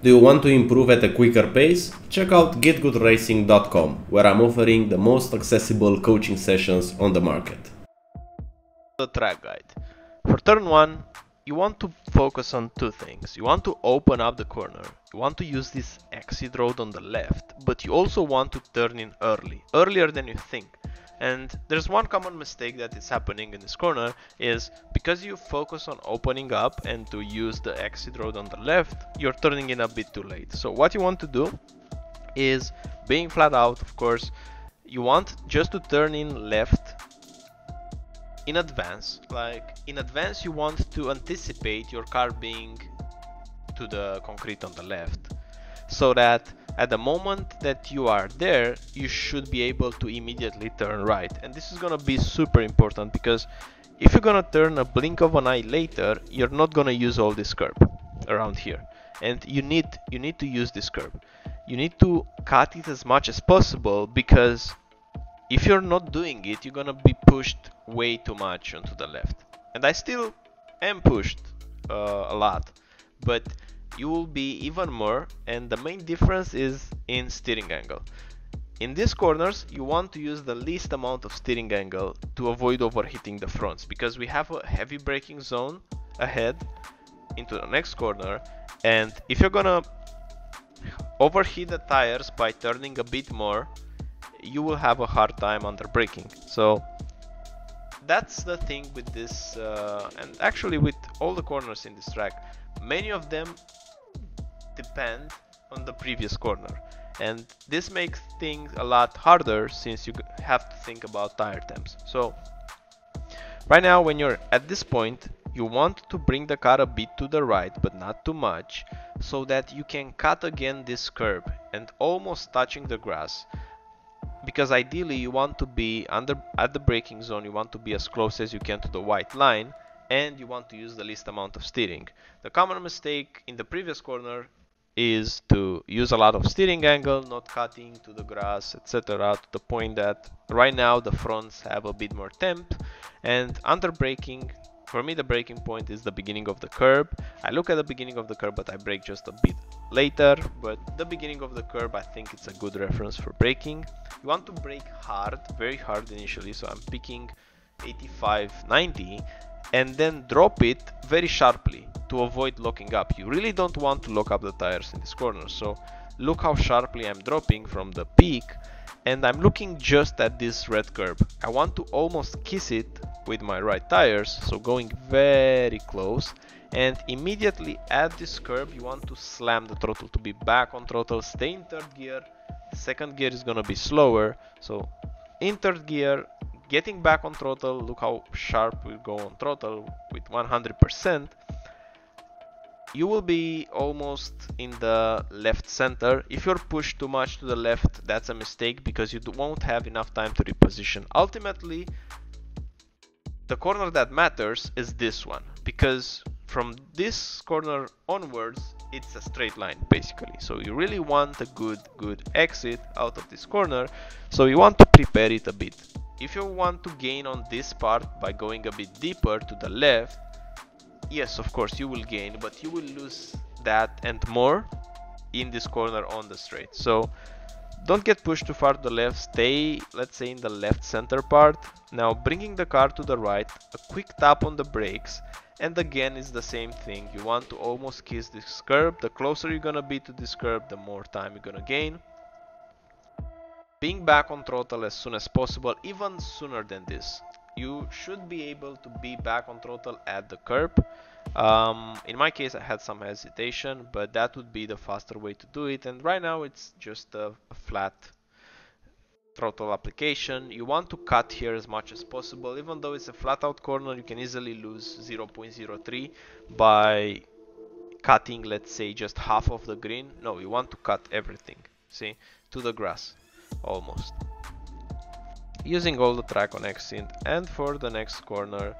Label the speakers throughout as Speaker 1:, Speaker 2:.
Speaker 1: Do you want to improve at a quicker pace? Check out GitGUDRacing.com, where I'm offering the most accessible coaching sessions on the market.
Speaker 2: The track guide. For turn 1, you want to focus on two things. You want to open up the corner. You want to use this exit road on the left, but you also want to turn in early, earlier than you think. And there's one common mistake that is happening in this corner is because you focus on opening up and to use the exit road on the left, you're turning in a bit too late. So what you want to do is, being flat out, of course, you want just to turn in left in advance. Like in advance, you want to anticipate your car being to the concrete on the left, so that at the moment that you are there, you should be able to immediately turn right. And this is gonna be super important, because if you're gonna turn a blink of an eye later, you're not gonna use all this curb around here, and you need to use this curb. You need to cut it as much as possible, because if you're not doing it, you're gonna be pushed way too much onto the left. And I still am pushed a lot, but you will be even more, and the main difference is in steering angle. In these corners, you want to use the least amount of steering angle to avoid overheating the fronts, because we have a heavy braking zone ahead into the next corner, and if you're gonna overheat the tires by turning a bit more, you will have a hard time under braking. So that's the thing with this, and actually with all the corners in this track, many of them depend on the previous corner, and this makes things a lot harder since you have to think about tire temps. So right now, when you're at this point, you want to bring the car a bit to the right, but not too much, so that you can cut again this curb and almost touching the grass, because ideally you want to be at the braking zone. You want to be as close as you can to the white line, and you want to use the least amount of steering. The common mistake in the previous corner is to use a lot of steering angle, not cutting to the grass, etc., to the point that right now the fronts have a bit more temp. And under braking, for me the braking point is the beginning of the curb. I look at the beginning of the curb, but I brake just a bit later. But the beginning of the curb, I think it's a good reference for braking. You want to brake hard, very hard initially, so I'm picking 85, 90, and then drop it very sharply to avoid locking up. You really don't want to lock up the tires in this corner, so look how sharply I'm dropping from the peak, and I'm looking just at this red curb. I want to almost kiss it with my right tires, so going very close, and immediately at this curb you want to slam the throttle to be back on throttle. Stay in third gear. The second gear is gonna be slower, so in third gear, getting back on throttle. Look how sharp we go on throttle with 100%. You will be almost in the left center. If you're pushed too much to the left, that's a mistake, because you won't have enough time to reposition. Ultimately, the corner that matters is this one, because from this corner onwards, it's a straight line basically. So you really want a good exit out of this corner, so you want to prepare it a bit. If you want to gain on this part by going a bit deeper to the left, yes, of course you will gain, but you will lose that and more in this corner on the straight. So don't get pushed too far to the left. Stay, let's say, in the left center part. Now bringing the car to the right, a quick tap on the brakes, and again it's the same thing. You want to almost kiss this curb. The closer you're gonna be to this curb, the more time you're gonna gain. Being back on throttle as soon as possible, even sooner than this. You should be able to be back on throttle at the curb. In my case, I had some hesitation, but that would be the faster way to do it. And right now it's just a flat throttle application. You want to cut here as much as possible. Even though it's a flat out corner, you can easily lose 0.03 by cutting, let's say, just half of the green. No, you want to cut everything, see, to the grass almost, using all the track on exit. And for the next corner,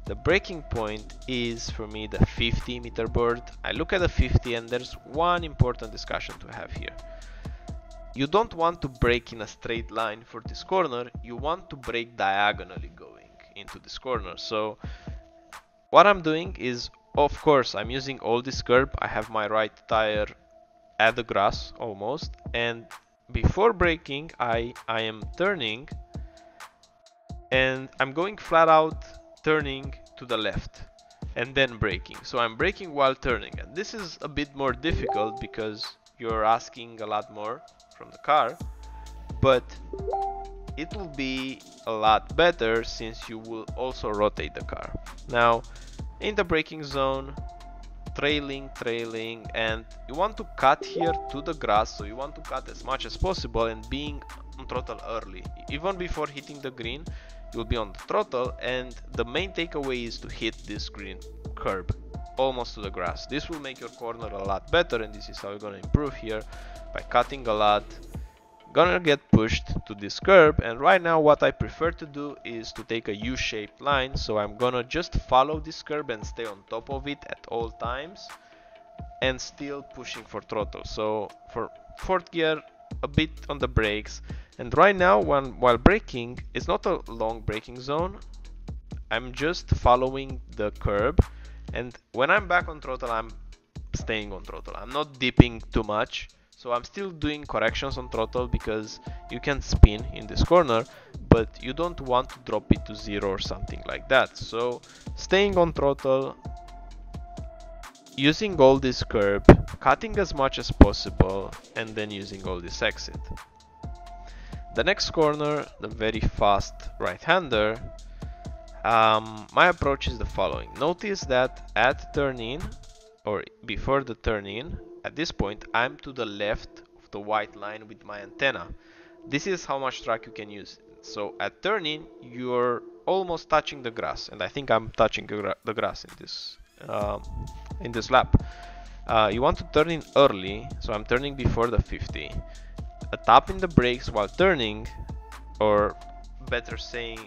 Speaker 2: the braking point is for me the 50 meter board. I look at the 50, and there's one important discussion to have here. You don't want to brake in a straight line for this corner, you want to brake diagonally going into this corner. So what I'm doing is, of course, I'm using all this curb. I have my right tire at the grass almost, and before braking I am turning, and I'm going flat out turning to the left and then braking. So I'm braking while turning, and this is a bit more difficult because you're asking a lot more from the car, but it will be a lot better since you will also rotate the car. Now in the braking zone, trailing, and you want to cut here to the grass, so you want to cut as much as possible and being on throttle early. Even before hitting the green, you'll be on the throttle, and the main takeaway is to hit this green curb almost to the grass. This will make your corner a lot better, and this is how you're gonna improve here, by cutting a lot. Gonna get pushed to this curb, and right now what I prefer to do is to take a U-shaped line, so I'm gonna just follow this curb and stay on top of it at all times and still pushing for throttle. So for fourth gear, a bit on the brakes, and right now while braking, it's not a long braking zone, I'm just following the curb, and when I'm back on throttle, I'm staying on throttle. I'm not dipping too much. So I'm still doing corrections on throttle because you can spin in this corner, but you don't want to drop it to 0 or something like that. So staying on throttle, using all this curb, cutting as much as possible, and then using all this exit. The next corner, the very fast right-hander, my approach is the following. Notice that at turn in, or before the turn in, at this point, I'm to the left of the white line with my antenna. This is how much track you can use. So at turn in, you're almost touching the grass, and I think I'm touching the grass in this lap. You want to turn in early, so I'm turning before the 50. A tap in the brakes while turning, or better say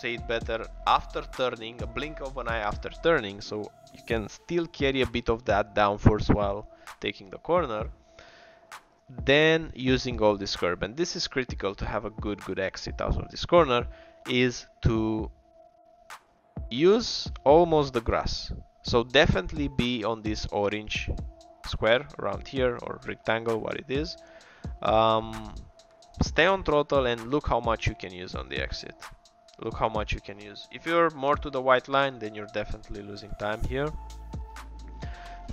Speaker 2: it better, after turning, a blink of an eye after turning, so you can still carry a bit of that downforce while taking the corner. Then using all this curb, and this is critical to have a good exit out of this corner, is to use almost the grass. So definitely be on this orange square around here, or rectangle, what it is. Stay on throttle and look how much you can use on the exit. Look how much you can use. If you're more to the white line, then you're definitely losing time here.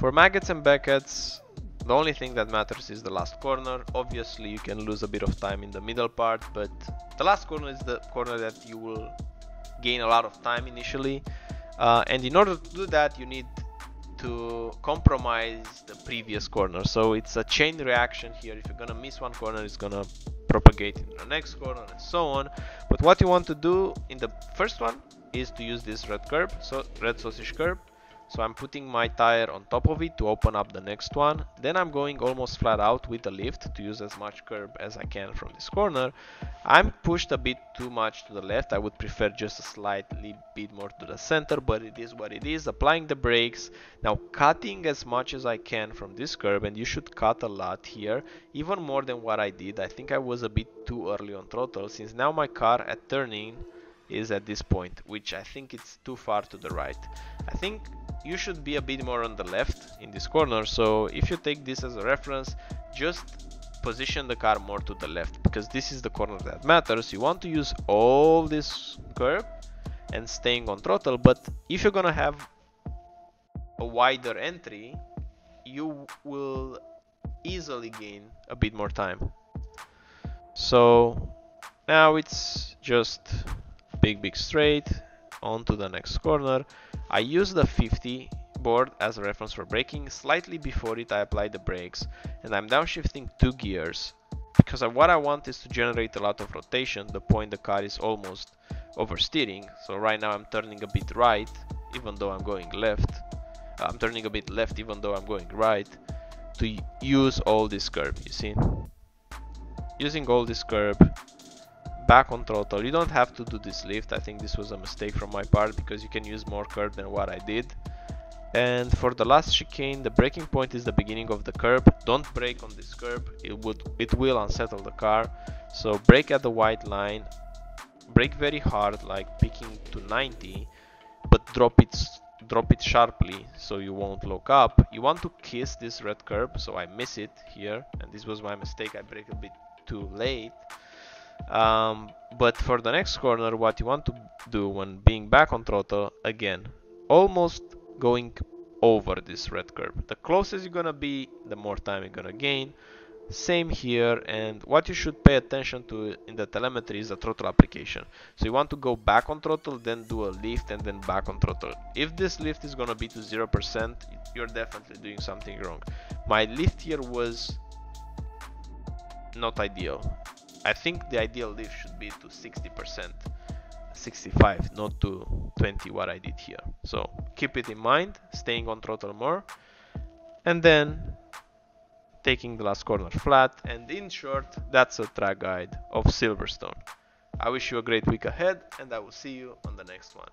Speaker 2: For maggots and Beckett's, the only thing that matters is the last corner. Obviously you can lose a bit of time in the middle part, but the last corner is the corner that you will gain a lot of time initially, and in order to do that you need to compromise the previous corner. So it's a chain reaction here. If you're gonna miss one corner, it's gonna propagate in the next corner and so on. But what you want to do in the first one is to use this red curb, so red sausage curb. So I'm putting my tire on top of it to open up the next one. Then I'm going almost flat out with the lift to use as much curb as I can from this corner. I'm pushed a bit too much to the left. I would prefer just a slightly bit more to the center, but it is what it is. Applying the brakes, now cutting as much as I can from this curb, and you should cut a lot here, even more than what I did. I think I was a bit too early on throttle, since now my car at turning is at this point, which I think it's too far to the right. I think you should be a bit more on the left in this corner. So if you take this as a reference, just position the car more to the left, because this is the corner that matters. You want to use all this curb and staying on throttle, but if you're gonna have a wider entry, you will easily gain a bit more time. So now it's just big straight on to the next corner. I use the 50 board as a reference for braking. Slightly before it I apply the brakes, and I'm downshifting 2 gears because what I want is to generate a lot of rotation, the point the car is almost oversteering. So right now I'm turning a bit right even though I'm going left. I'm turning a bit left even though I'm going right, to use all this curb, you see. Using all this curb, back on throttle. You don't have to do this lift. I think this was a mistake from my part because you can use more curb than what I did. And for the last chicane, the braking point is the beginning of the curb. Don't brake on this curb, it will unsettle the car. So brake at the white line, brake very hard, like picking to 90, but drop drop it sharply so you won't lock up. You want to kiss this red curb, so I miss it here, and this was my mistake. I brake a bit too late. But for the next corner, what you want to do when being back on throttle, again, almost going over this red curb. The closer you're gonna be, the more time you're gonna gain. Same here, and what you should pay attention to in the telemetry is the throttle application. So you want to go back on throttle, then do a lift, and then back on throttle. If this lift is gonna be to 0%, you're definitely doing something wrong. My lift here was not ideal. I think the ideal lift should be to 60%, 65, not to 20 what I did here. So keep it in mind, staying on throttle more, and then taking the last corner flat. And in short, that's a track guide of Silverstone. I wish you a great week ahead, and I will see you on the next one.